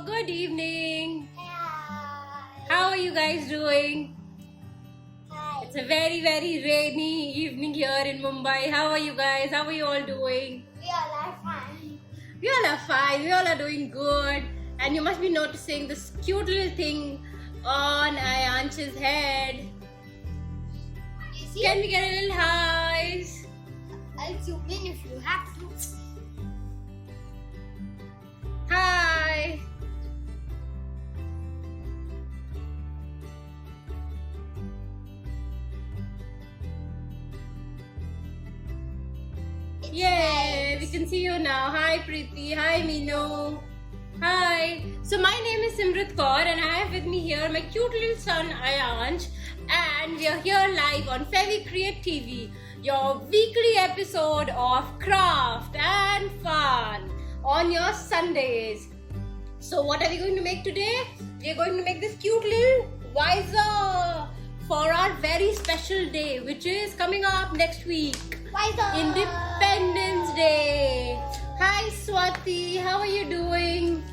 good evening. Hi. How are you guys doing? Hi. It's a very rainy evening here in Mumbai. How are you guys? How are you all doing? We all are fine. We all are fine. We all are doing good. And you must be noticing this cute little thing on Ayansh's head. You see? Can we get a little highs? I'll zoom in if you have to. Hi. It's Yay, nice. we can see you now. Hi Preeti, hi Meenu. Hi. So my name is Simrat Kaur and I have with me here my cute little son Ayansh, and we are here live on Fevi Create TV, your weekly episode of craft and fun on your Sundays. So what are we going to make today? We are going to make this cute little visor for our very special day, which is coming up next week. Visor. Independence Day. Hi Swati, how are you doing?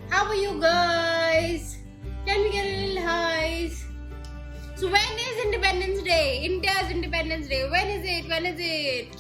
How are you guys? Can we get a little highs? So when is Independence Day? India's Independence Day. When is it? When is it?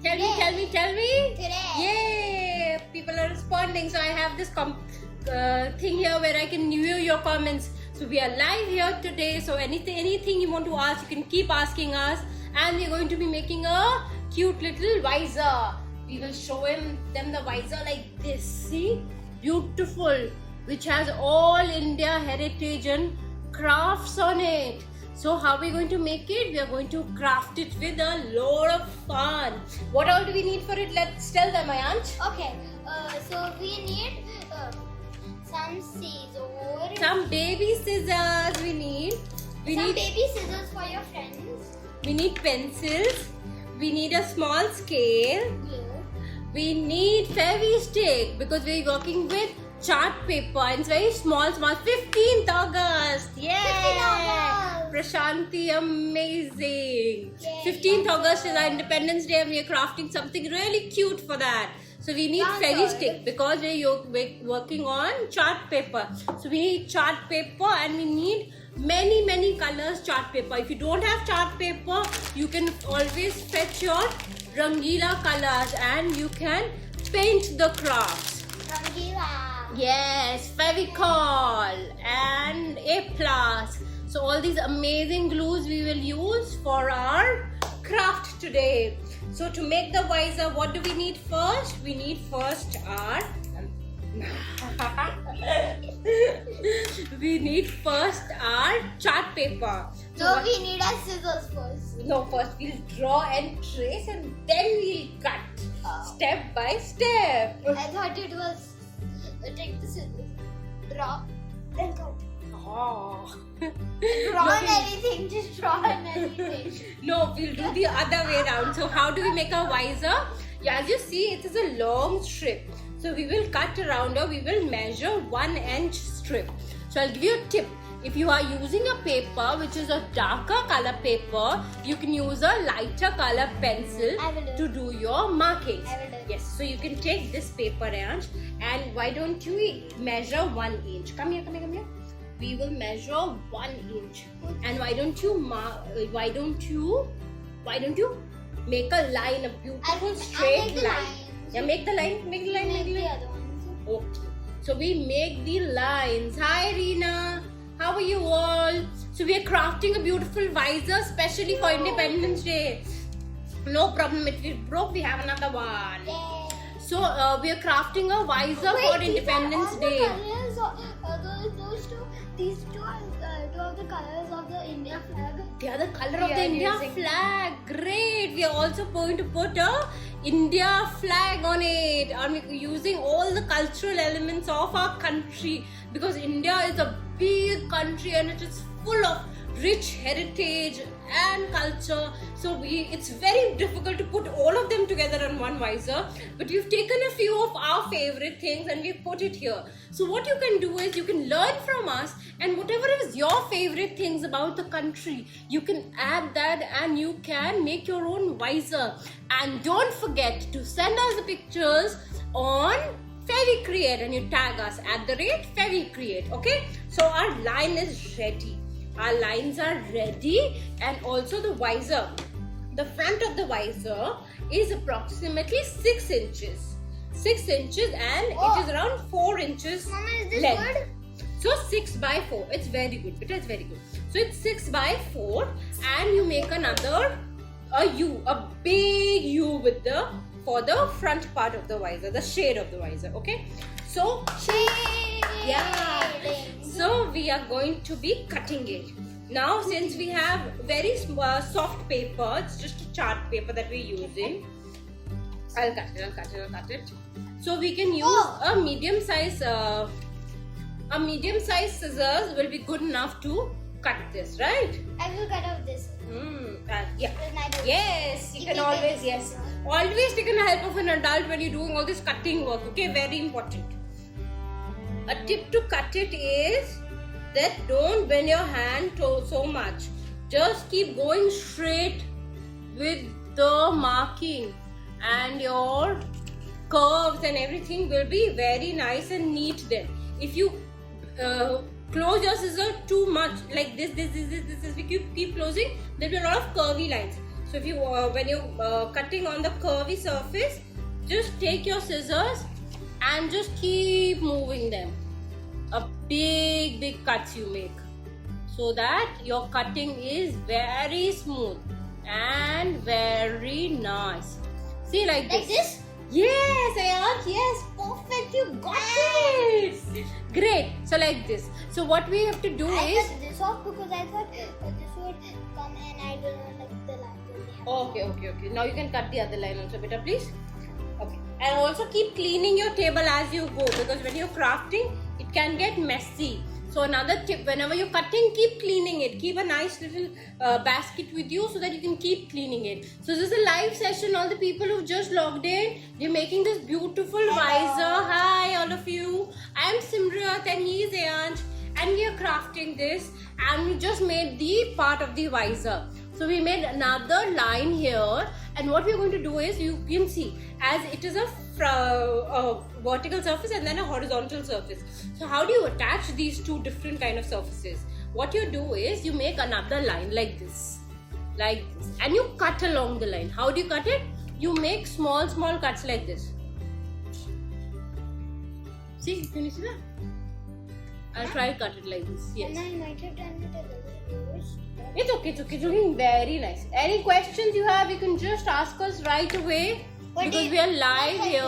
Tell me. Today. Yay! People are responding. So I have this thing here where I can view your comments. So we are live here today. So anything you want to ask, you can keep asking us. And we are going to be making a cute little visor. We will show them the visor like this. See? Beautiful. Which has all India heritage and crafts on it. So how are we going to make it? We are going to craft it with a lot of fun. What all do we need for it? Let's tell them, Ayansh. Okay. So we need some scissors. Some baby scissors we need. We Some need baby scissors for your friends. we need pencils. We need a small scale. Glue. We need Fevi-Stick because we're working with chart paper and it's very small. 15th August. Yeah. 15th August. Prashanti, amazing. Yay. 15th August is our Independence Day and we are crafting something really cute for that. So we need That's Fevi-Stick good. because we're working on chart paper. So we need chart paper and we need many colors chart paper. If you don't have chart paper, you can always fetch your Rangila colors and you can paint the crafts. Rangila. Yes, Fevicol and A+. So all these amazing glues we will use for our craft today. So to make the visor, what do we need first? We need first our chart paper. So No, what- we need our scissors first. no, first we'll draw and trace and then we'll cut step by step. I thought it was take the scissors, draw, then cut. Oh. Draw on anything, just draw on anything. No, we'll do the other way around. So how do we make a visor? Yeah, as you see, it is a long strip. So we will cut around or we will measure 1 inch strip. So I'll give you a tip. If you are using a paper which is a darker color paper, you can use a lighter color pencil I will do. to do your markings. I will do. Yes, so you can take this paper, Ansh, and why don't you measure 1 inch? Come here. We will measure 1 inch. And why don't you make a line, a beautiful straight make the line? lines. Yeah, make the line. Make the other ones. Okay. So we make the lines. Hi Reena. How are you all? So we are crafting a beautiful visor specially for Independence Day. No problem. If it broke, we have another one. Yay. So we are crafting a visor for Independence Day. These two are two of the colors of the India flag. They are the color of We the are India using- flag. Great. We are also going to put a India flag on it. And we're using all the cultural elements of our country because India is a big country and it is full of rich heritage and culture. So it's very difficult to put all of them together on one visor. But we've taken a few of our favorite things and we've put it here. So what you can do is you can learn from us, and whatever is your favorite things about the country, you can add that and you can make your own visor. And don't forget to send us the pictures on FeviCreate and you tag us at the rate FeviCreate. Okay, so our line is ready. Our lines are ready, and also the visor. The front of the visor is approximately 6 inches. 6 inches, and it is around 4 inches Mama, is this length. good? So 6 by 4. It's very good. It's very good. So it's 6 by 4, and you make another a U, a big U with the for the front part of the visor, the shade of the visor. Okay. So yeah. So we are going to be cutting it. Now since we have very soft paper, it's just a chart paper that we're using. I'll cut it. So we can use a medium size scissors will be good enough to cut this, right? I will cut out this. Yeah. Yes, you You can can always, take yes. this. Always take the help of an adult when you're doing all this cutting work, okay? Very important. A tip to cut it is that don't bend your hand so much. Just keep going straight with the marking, and your curves and everything will be very nice and neat then. If you close your scissors too much, like this, if you keep closing, there'll be a lot of curvy lines. So if you, when you're cutting on the curvy surface, just take your scissors and just keep moving them. A big cuts you make, so that your cutting is very smooth and very nice. See, like this? Yes, Ayant, yes, perfect, you got it. Great. So like this. So what we have to do I is, cut this off because I thought this would come and I don't want like the line. okay. Now you can cut the other line also, beta, please. Okay. And also keep cleaning your table as you go, because when you're crafting, it can get messy. So another tip, whenever you're cutting, keep cleaning it. Keep a nice little basket with you so that you can keep cleaning it. So this is a live session. All the people who've just logged in, they're making this beautiful visor. Hi all of you. I'm Simrat and he is Ayant, and we are crafting this, and we just made the part of the visor. So we made another line here, and what we're going to do is, you can see, as it is a vertical surface and then a horizontal surface. So how do you attach these two different kind of surfaces? What you do is, you make another line like this, and you cut along the line. How do you cut it? You make small cuts like this. See, can you see that? I'll try to cut it like this. Yes. And I might have done it a little worse. It's okay. It's looking very nice. Any questions you have, you can just ask us right away, because we are live here.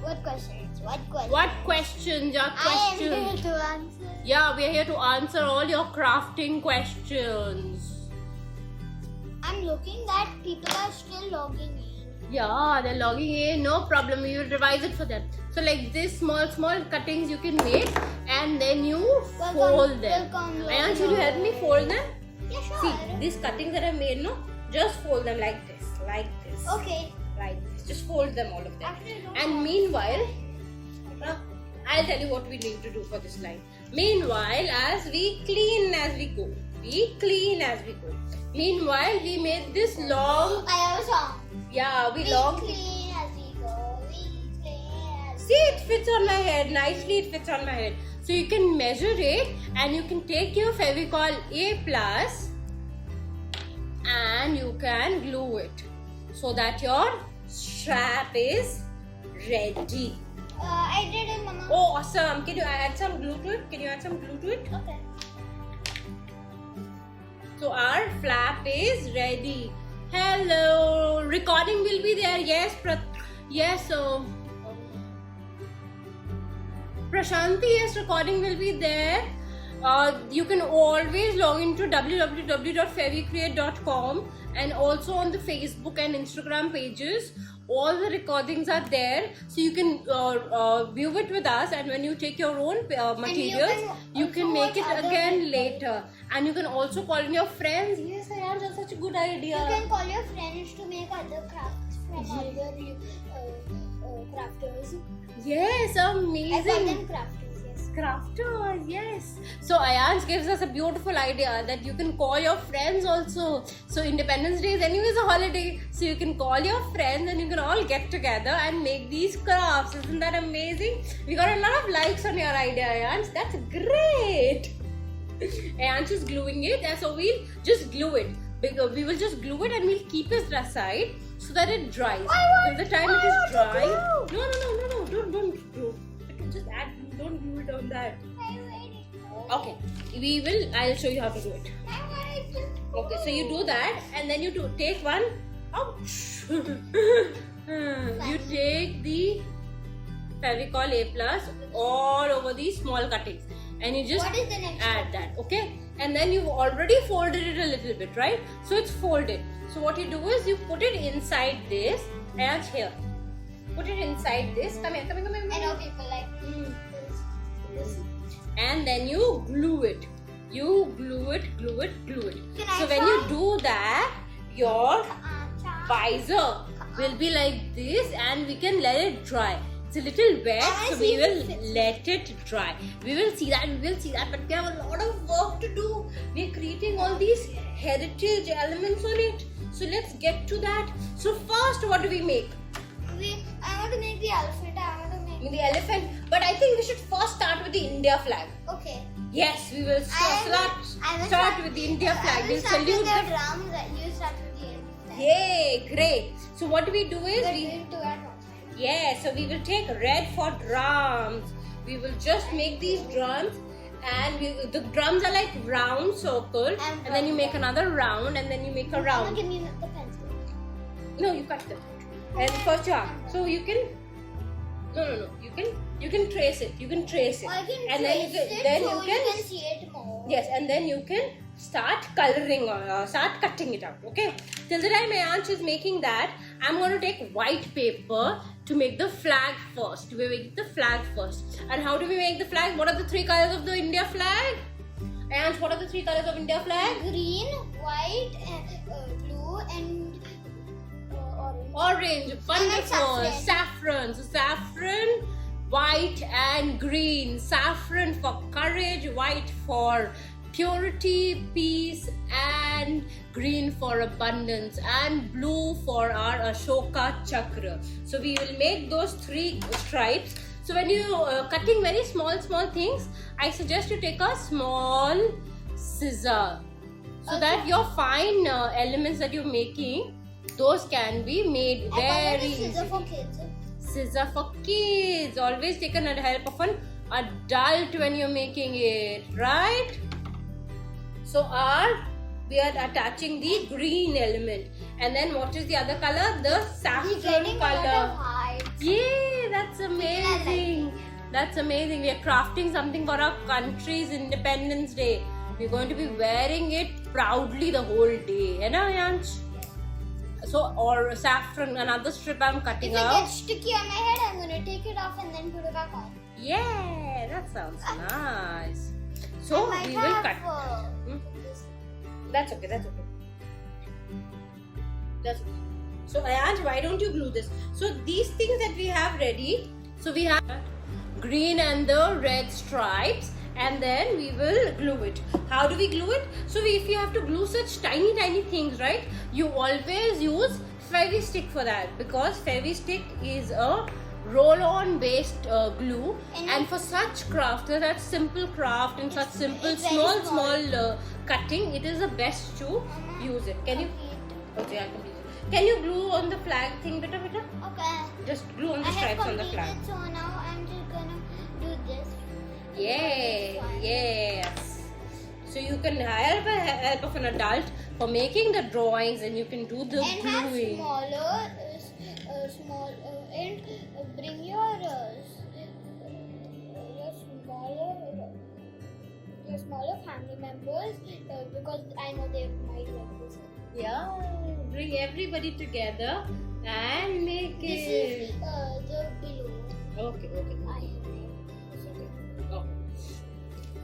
What questions? What questions? Your I am here questions? to answer. Yeah, we are here to answer all your crafting questions. I'm looking that people are still logging in. Yeah, they're logging in. No problem. We will revise it for them. So like this, small cuttings you can make, and then you fold them. Ayant, will you help me fold them? Yeah, sure. See, these cuttings that I made, no? Just fold them like this. Okay. Like this. Just fold them, all of them. Actually, don't And meanwhile, I'll tell you what we need to do for this line. Meanwhile, as we clean as we go. Meanwhile, we made this long. I have a song. Yeah, We long. clean as we go. We clean as See, it fits on my head. Nicely, it fits on my head. So you can measure it, and you can take your Fevicol A+, and you can glue it, so that your strap is ready. I did it, Mama. Oh, awesome. Can you add some glue to it? Okay. So our flap is ready. Hello. Recording will be there. Yes, Prashanti, yes, recording will be there. You can always log into www.fevicreate.com, and also on the Facebook and Instagram pages. All the recordings are there, so you can view it with us, and when you take your own materials, you can make it again later. And you can also call in your friends. Yes, Ayant, that's such a good idea. You can call your friends to make other crafts from other crafters. Yes, I call amazing. them crafters, yes. crafters, yes. So Ayans gives us a beautiful idea that you can call your friends also. So Independence Day is anyways a holiday, so you can call your friends and you can all get together and make these crafts. Isn't that amazing? We got a lot of likes on your idea, Ayans. That's great. Ayans is gluing it, and so we'll just glue it. We will just glue it and we'll keep it aside so that it dries. Till the time it is dry. No, don't glue. Just add, don't glue it on that. Okay, I'll show you how to do it. Okay, so you do that and then you take one. Ouch! You take the Fevicol A+ all over these small cuttings and you just What is the next add that, okay? And then you've already folded it a little bit, right? So it's folded. So what you do is you put it inside this and here. Put it inside this. Come here. I know people like this. And then you glue it. You glue it. Can I So when try? you do that, your visor will be like this and we can let it dry. It's a little wet, so we will let it dry. We will see that, but we have a lot of work to do. We are creating all these heritage elements on it. So let's get to that. So first, what do we make? I want to make the elephant. The elephant. But I think we should first start with the India flag. Okay. Yes, we will start with the India flag. I will We'll start with salute the the drums and you start with the elephant. Yay, great. So what we do is We're doing two at one time. yeah, so we will take red for drums. We will just make these drums and the drums are like round circle and then you make another round and then you make a Mama, round. give me the pencil. No, you cut them. And first so you can no. You can trace it. You can trace it. I can and trace then so you you can can see it more. yes, and then you can start coloring start cutting it out. Okay. Till the time my aunt is making that, I'm going to take white paper to make the flag first. We make the flag first. And how do we make the flag? What are the three colors of the India flag? And what are the three colors of India flag? Green, white, and blue, and orange. Orange. Wonderful. And Saffron. So saffron, white and green. Saffron for courage, white for purity, peace, and green for abundance, and blue for our Ashoka chakra. So we will make those three stripes. So when you cutting very small things, I suggest you take a small scissor so that your fine elements that you're making, those can be made very easily. Scissor for kids. Scissor for kids. Always take the help of an adult when you're making it, right? So we are attaching the green element, and then what is the other color? The We're saffron getting a lot color. of height. Yay! That's amazing. That's amazing. We are crafting something for our country's Independence Day. We're going to be wearing it proudly the whole day. You know, Yanch? So, or saffron, another strip I'm cutting If it out. gets sticky on my head, I'm gonna take it off and then put it back on. Yeah, that sounds nice. So, I might we will have, cut. this. That's okay. So Ayant, why don't you glue this? So these things that we have ready, so we have green and the red stripes, and then we will glue it. How do we glue it? So if you have to glue such tiny things, right, you always use Fevi-Stick for that, because Fevi-Stick is a roll-on based glue, and for such craft, that simple craft and such simple it's very small cutting, it is the best to use it. Can you? Okay, I complete it. Can you glue on the flag thing, beta? Okay. Just glue on the I have stripes on the completed, flag. so now I'm just gonna do this. Yay! Yes. So you can hire the help of an adult for making the drawings, and you can do the And have gluing. and bring your smaller family members because I know they might like this. Yeah, bring everybody together and make This it. is the below. Okay. I have Okay.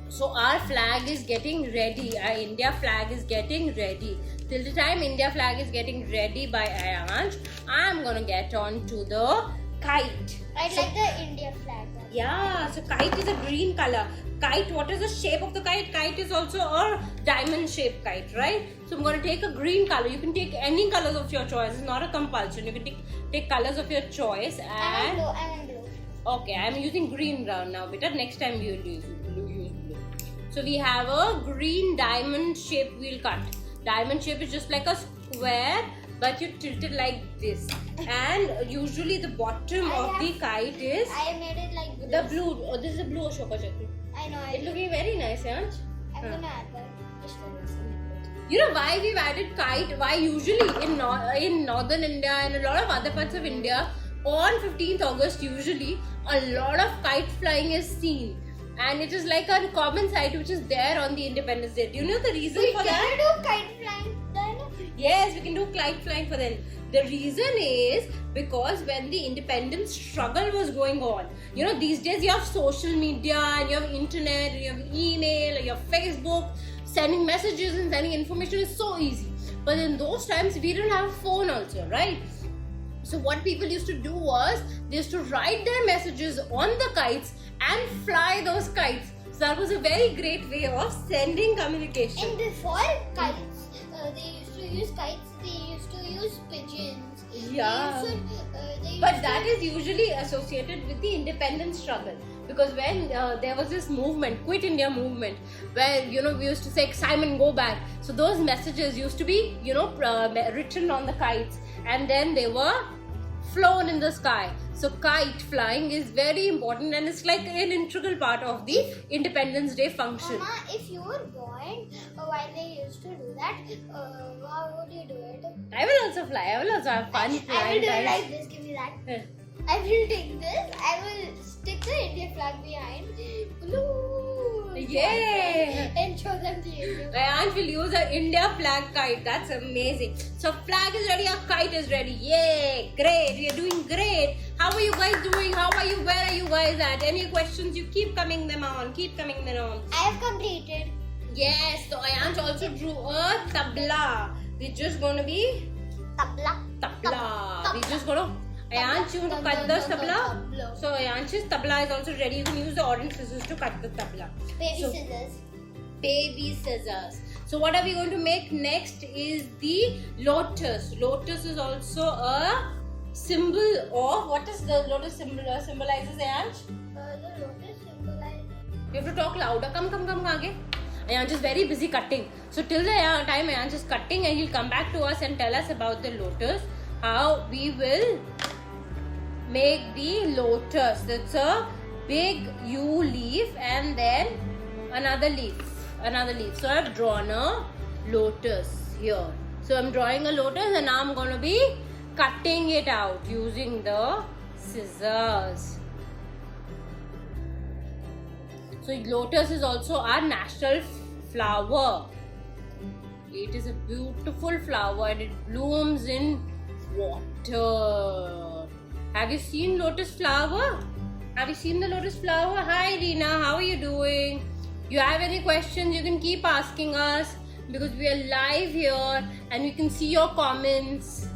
So our flag is getting ready. Our India flag is getting ready. Till the time India flag is getting ready by Ayant, I'm gonna get on to the kite. I So- like the India flag. Yeah, so kite is a green color. Kite, what is the shape of the kite? Kite is also a diamond shaped kite, right? So I'm going to take a green color. You can take any colors of your choice. It's not a compulsion. You can take colors of your choice. I'm And blue. okay, I'm using green now, beta. Next time we will use blue. So we have a green diamond shape wheel cut. Diamond shape is just like a square, but you tilt it like this. And usually the bottom of the kite is I made it like this. the blue. Oh, this is the blue Ashoka Chakra. I know. It's looking very nice, Anj. I'm gonna add that. Just for this. You know why we've added kite? Why usually in northern India and a lot of other parts of India on 15th August usually a lot of kite flying is seen, and it is like a common sight which is there on the Independence Day. Do you know the reason We for can that? do kite flying then. Yes, we can do kite flying for them. The reason is because when the independence struggle was going on, you know, these days you have social media and you have internet and you have email and you have Facebook. Sending messages and sending information is so easy. But in those times, we didn't have a phone also, right? So what people used to do was they used to write their messages on the kites and fly those kites. So that was a very great way of sending communication. And before kites, they used to use kites. They used to use pigeons. Yeah. But that is usually associated with the independence struggle, because when there was this movement, Quit India movement, where we used to say Simon go back, so those messages used to be written on the kites and then they were flown in the sky. So kite flying is very important and it's like an integral part of the Independence Day function. Mama, if you were born while they used to do that, how would you do it? I will also fly. I will also have fun I will flying do it kites. like this. Give me that. Eh. I will take this. I will stick the India flag behind. Blue. Yeah. And show them the India flag. Ayansh will use an India flag kite. That's amazing. So flag is ready, our kite is ready. Yay! Great. We are doing great. How are you guys doing? How are you? Where are you guys at? Any questions? You keep coming them on. Keep coming them on. I have completed. Yes. So Ayansh also drew a tabla. We're just gonna be Tabla. tabla. We're just gonna. Ayansh, you want to cut the tabla? So Ayansh's tabla is also ready. You can use the orange scissors to cut the tabla. Baby So- scissors. Baby scissors. So what are we going to make next is the lotus. Lotus is also a symbol of, what is the lotus symbol symbolizes, Ayansh? The lotus symbolizes. You have to talk louder. Come aage. Ayansh is very busy cutting. So till the time Ayansh is cutting and he'll come back to us and tell us about the lotus, how we will make the lotus. It's a big U leaf and then another leaf. So I've drawn a lotus here. So I'm drawing a lotus and now I'm going to be cutting it out using the scissors. So lotus is also our national flower. It is a beautiful flower and it blooms in water. Have you seen lotus flower? Have you seen the lotus flower? Hi Reena, how are you doing? You have any questions, you can keep asking us because we are live here and we can see your comments.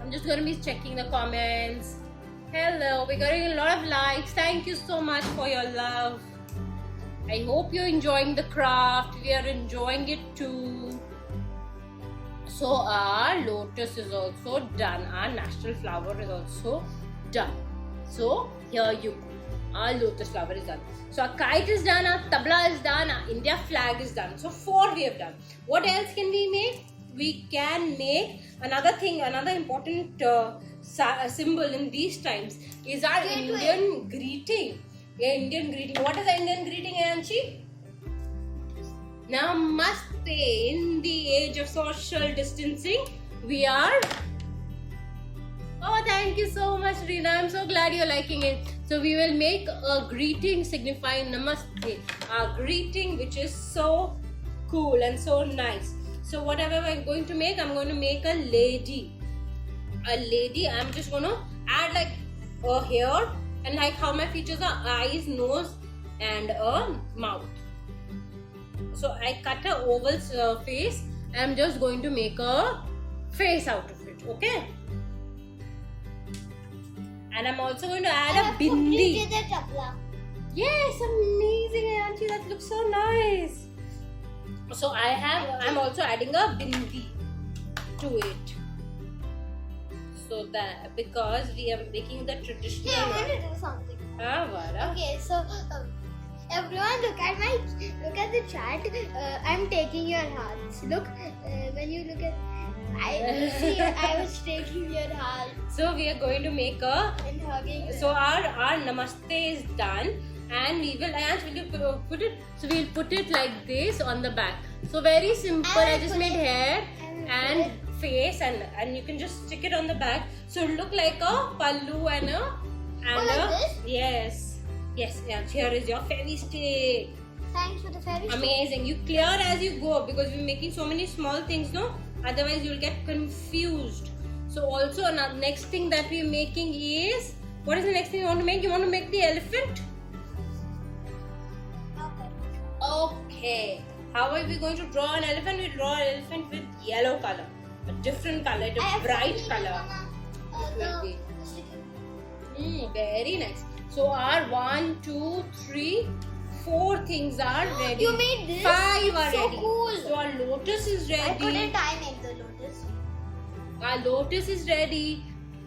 I'm just going to be checking the comments. Hello, we're getting a lot of likes. Thank you so much for your love. I hope you're enjoying the craft. We are enjoying it too. So our lotus is also done. Our national flower is also done. So here you go. Our lotus flower is done. So our kite is done, our tabla is done, our India flag is done. So 4 we have done. What else can we make? We can make another thing, another important symbol in these times is our Indian greeting. Indian greeting. What is the Indian greeting, Ayanshi? Namaste. In the age of social distancing, we are. Oh, thank you so much, Reena. I'm so glad you're liking it. So we will make a greeting signifying Namaste. A greeting which is so cool and so nice. So whatever I'm going to make, I'm going to make a lady. A lady. I'm just going to add like a hair and like how my features are eyes, nose, and a mouth. So I cut a oval face. I'm just going to make a face out of it. Okay. And I'm also going to add I a have bindi. completed the tabla. Yes, amazing, Auntie. That looks so nice. So I'm also adding a bindi to it. So that because we are making the traditional. Hey, I want to do something. What? Okay, so everyone look at the chat. I'm taking your hearts. Look, when you look at, I was taking your heart So we are going to make a. and hugging. So our namaste is done, and we will. Ayaz, will you put it? So we'll put it like this on the back. So very simple. I just made hair and face, and you can just stick it on the back. So it'll look like a pallu and like this? Yes. And here is your fairy stick. Thanks for the fairy. Amazing. You clear as you go because we're making so many small things, no? Otherwise you'll get confused. So also next thing that we're making is, what is the next thing you want to make? You want to make the elephant? Okay. How are we going to draw an elephant? We draw an elephant with yellow color. A different color, a bright color. Very nice. So our 1, 2, 3, 4 things are ready. You made this? 5 are So ready. cool. So our lotus is ready. I couldn't I make the lotus? Our lotus is ready.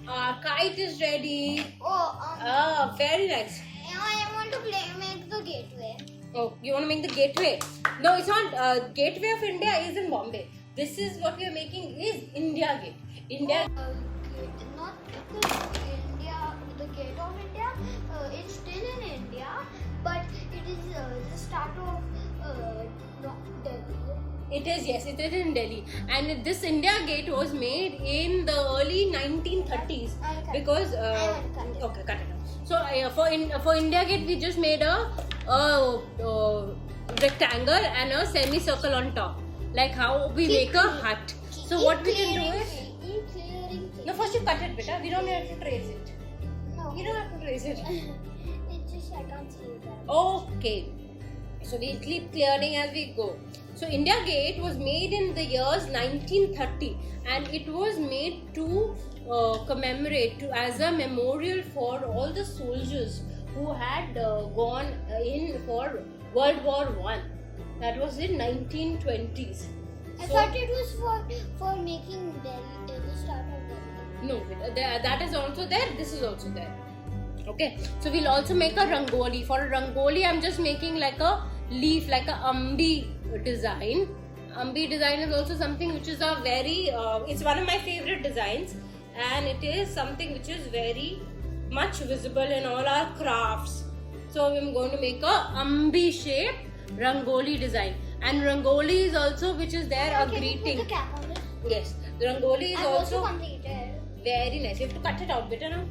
Our kite is ready. Oh, Very nice. I want to make the gateway. Oh, you want to make the gateway? No, it's not. Gateway of India is in Bombay. This is what we are making is India Gate. India. Not the India, the gate of India. It's still in India, but it is the start of Delhi. It is, yes, it is in Delhi. And this India Gate was made in the early 1930s because. Okay, cut it out. So for India Gate, we just made a rectangle and a semicircle on top, like how we make a hut. So what we can do is. No, first you cut it, beta. We don't have to trace it. No. You don't have to trace it. It's just I can't see that. Okay. So we'll keep clearing as we go. So India Gate was made in the years 1930, and it was made to commemorate, as a memorial for all the soldiers who had gone in for World War I. That was in 1920s. I thought it was for making Delhi start of Delhi. No, that is also there. This is also there. Okay, so we'll also make a rangoli. For a rangoli, I'm just making like a leaf, like a ambi design. Ambi design is also something which is a very, it's one of my favorite designs, and it is something which is very much visible in all our crafts. So I'm going to make a ambi shape rangoli design, and rangoli is also which is there a greeting. Put the cap on it. Yes, the rangoli is I've also also completed. very nice. You have to cut it out, better now.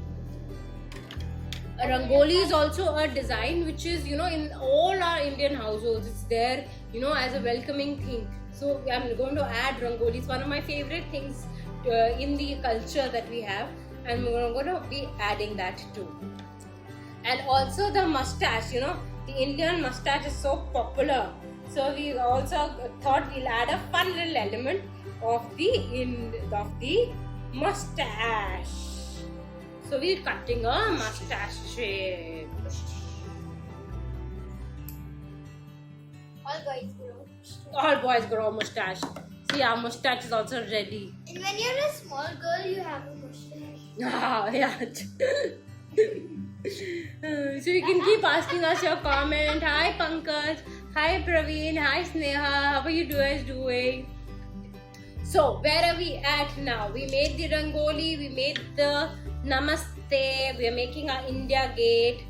A rangoli is also a design which is, in all our Indian households. It's there, as a welcoming thing. So I'm going to add rangoli. It's one of my favorite things in the culture that we have, and we're going to be adding that too. And also the mustache. The Indian mustache is so popular. So we also thought we'll add a fun little element of the mustache. So we're cutting a mustache shape. All boys grow mustache. See, our mustache is also ready. And when you're a small girl, you have a mustache. Yeah. So you can keep asking us your comment. Hi Pankaj. Hi Praveen. Hi Sneha. How are you guys doing? So where are we at now? We made the rangoli. We made the namaste. We are making our India Gate.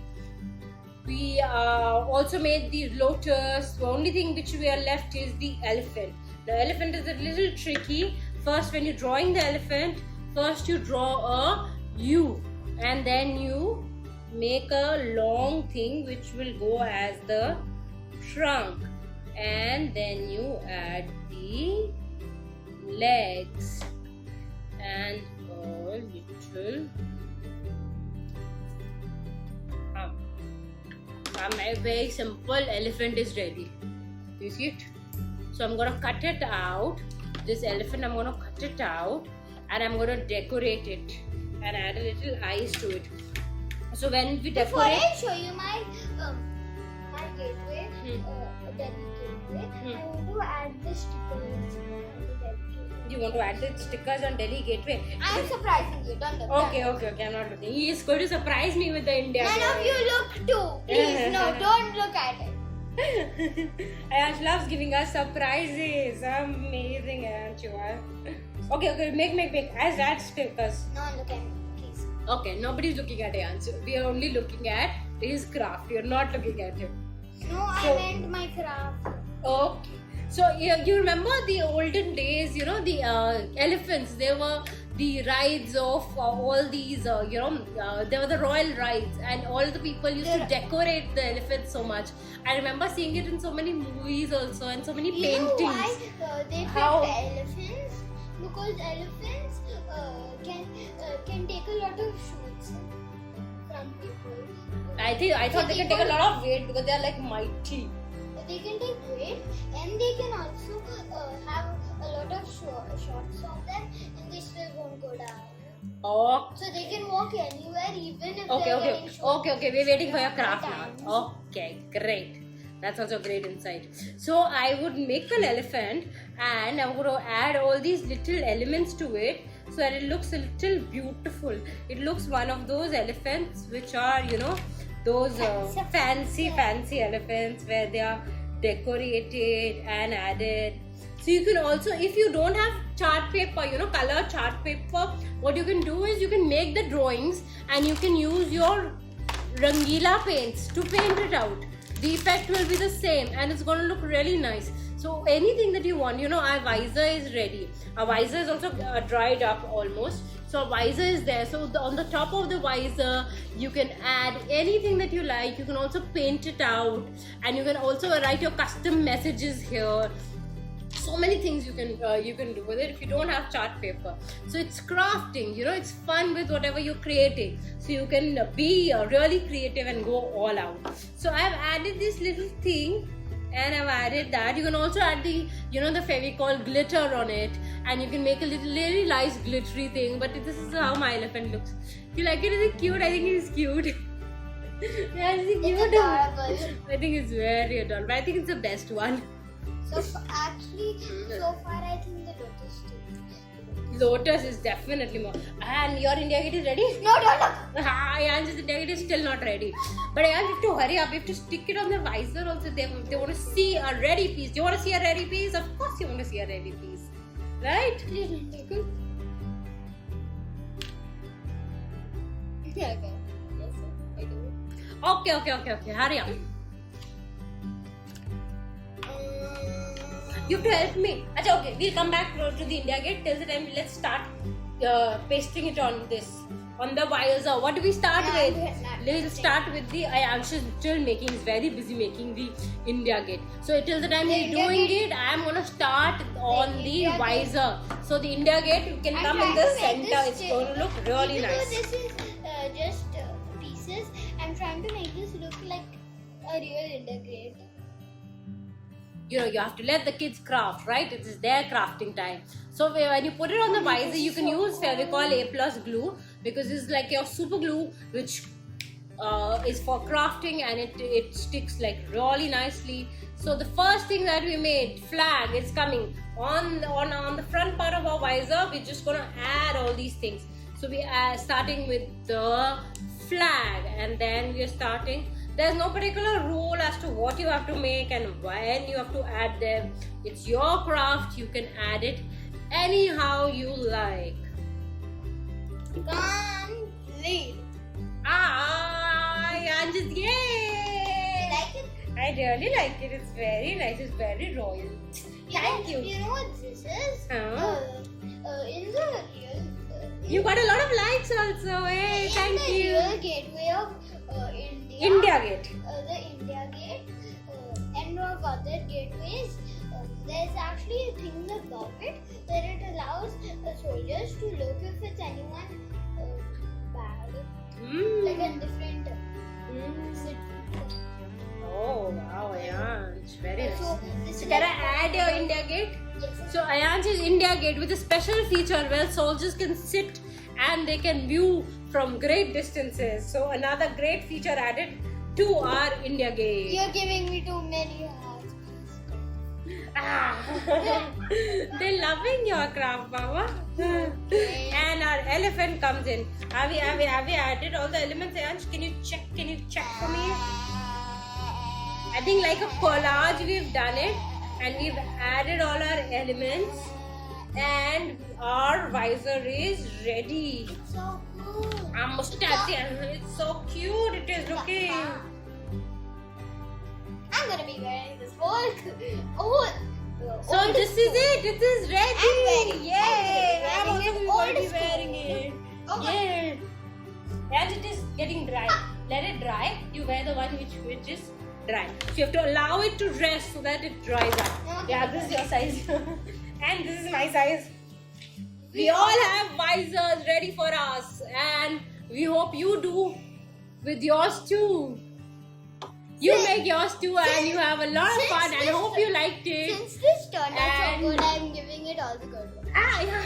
We also made the lotus. The only thing which we are left is the elephant. The elephant is a little tricky. First, when you're drawing the elephant, first you draw a U, and then you make a long thing which will go as the trunk, and then you add the legs and a little a very simple elephant is ready. You see it? So I'm gonna cut it out. This elephant, I'm gonna cut it out, and I'm gonna decorate it and add a little eyes to it. So when we Before decorate, I show you my gateway, Delhi gateway, I want to add the stickers on the Delhi gateway. you want to add the stickers on Delhi Gateway. I am surprising you. Don't look. Okay. I'm not looking. He is going to surprise me with the India None Gateway. of you look too. Please, no, don't look at it. Ayash loves giving us surprises. Amazing, Ayash, you are. Okay, make. As add stickers. No one look at me, please. Okay, nobody's looking at Ayash. We are only looking at his craft. You're not looking at him. No, I meant my craft. Okay. So you remember the olden days, you know, the elephants, they were the rides of all these, they were the royal rides, and all the people used to decorate the elephants so much. I remember seeing it in so many movies also, and so many paintings. You know why they picked elephants? Because elephants can take a lot of shoots from people. I thought they can take a lot of weight because they are like mighty. They can take weight, and they can also have a lot of shots of them, and they still won't go down. Oh. So they can walk anywhere, even if Okay. they're getting shot. Okay. We're waiting for your craft Times. now. Okay, great. That's also great insight. So I would make an elephant, and I'm going to add all these little elements to it so that it looks a little beautiful. It looks one of those elephants which are, those fancy elephants where they are decorated and added. So you can also, if you don't have chart paper, color chart paper, what you can do is you can make the drawings and you can use your Rangila paints to paint it out. The effect will be the same and it's going to look really nice. So anything that you want, our visor is ready. Our visor is also dried up almost. So visor is there. So on the top of the visor, you can add anything that you like. You can also paint it out, and you can also write your custom messages here. So many things you can do with it if you don't have chart paper. So it's crafting. It's fun with whatever you're creating. So you can be really creative and go all out. So I've added this little thing. And I've added that. You can also add the Fevicol glitter on it, and you can make a really nice glittery thing. But this is how my elephant looks. Do you like it? Is it cute? I think it is cute. Yeah, is it cute? It's adorable. I think it's very adorable. I think it's the best one. So far I think the lotus too. Lotus is definitely more. And your India Gate is ready? No, don't look. Ayan's India Gate is still not ready. But Ayan, you have to hurry up. You have to stick it on the visor also. They want to see a ready piece. Do you want to see a ready piece? Of course you want to see a ready piece. Right? Please don't take it. Okay. Yes, I do. Okay. Hurry up. You have to help me. Achha, okay. We'll come back to the India Gate. Till the time, let's start pasting it on the visor. What do we start with? Let's start with the Ayash is still making. He's very busy making the India Gate. So till the time he's doing it, I'm gonna start on the visor. So the India Gate can come in the center. It's going to look really nice. This is just pieces. I'm trying to make this look like a real India Gate. You have to let the kids craft, right? It is their crafting time. So when you put it on the visor, you can use Fevicol A+ glue because it's like your super glue, which is for crafting, and it sticks like really nicely. So the first thing that we made, flag, is coming on the front part of our visor. We're just gonna add all these things. So we are starting with the flag, and then we are starting. There's no particular rule as to what you have to make and when you have to add them. It's your craft. You can add it anyhow you like. Complete. And just yay! You like it? I really like it. It's very nice. It's very royal. Thank you. You know what this is? In the real. You got a lot of likes also. Hey, thank you. In the real gateway of India. India Gate. The India Gate and other gateways. There's actually a thing about it where it allows soldiers to look if it's anyone bad, like a different city. Oh wow, yeah, it's very nice. So this is Can I like add your India Gate? Yes. So Ayash is India Gate with a special feature where soldiers can sit and they can view from great distances. So another great feature added to our India Gate. You're giving me too many hearts. They're loving your craft, Baba. And our elephant comes in. Have we added all the elements? Ansh, can you check for me? I think like a collage we've done it, and we've added all our elements, and our visor is ready. It's so cool. Our mustache, it's so cute. It is looking. I'm gonna be wearing this whole. So this is it. It is ready. I'm wearing- Yay! I'm I'm wearing also it. going to be Old wearing school. it. Okay. Yeah. And it is getting dry. Let it dry. You wear the one which is dry. So you have to allow it to rest so that it dries up. Okay. Yeah, this is your size. And this is my size. We all have visors ready for us, and we hope you do with yours too. You make yours too, and you have a lot of fun, and I hope you liked it. Since this turned out so And- good, I'm giving it all the good ones. Ah, yeah.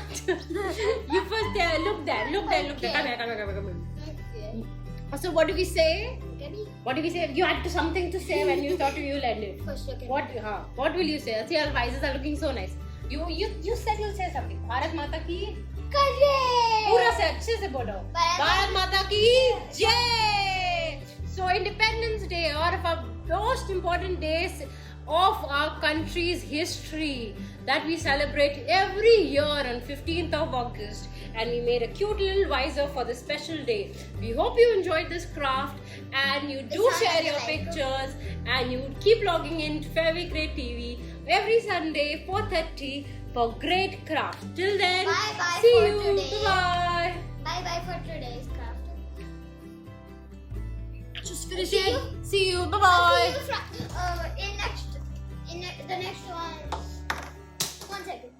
You first look there. Come here. Okay. So what do we say? Look at me. What do we say? You had something to say when you thought you'll end it. First look at me. What will you say? See, our visors are looking so nice. You said you'll say something. Bharat Mata ki Correct. पूरा से अच्छे से बोलो. Bharat Mata ki jai. So Independence Day, one of our most important days of our country's history, that we celebrate every year on 15th of August, and we made a cute little visor for this special day. We hope you enjoyed this craft, and you do It's share not your like a- pictures, and you keep logging in to Very Great TV every Sunday 4:30 for great craft. Till then, Bye-bye see for you. today. Bye. Bye bye for today's craft. Just finish See it. you. See you. Bye I'll bye. see you in the next one. 1 second.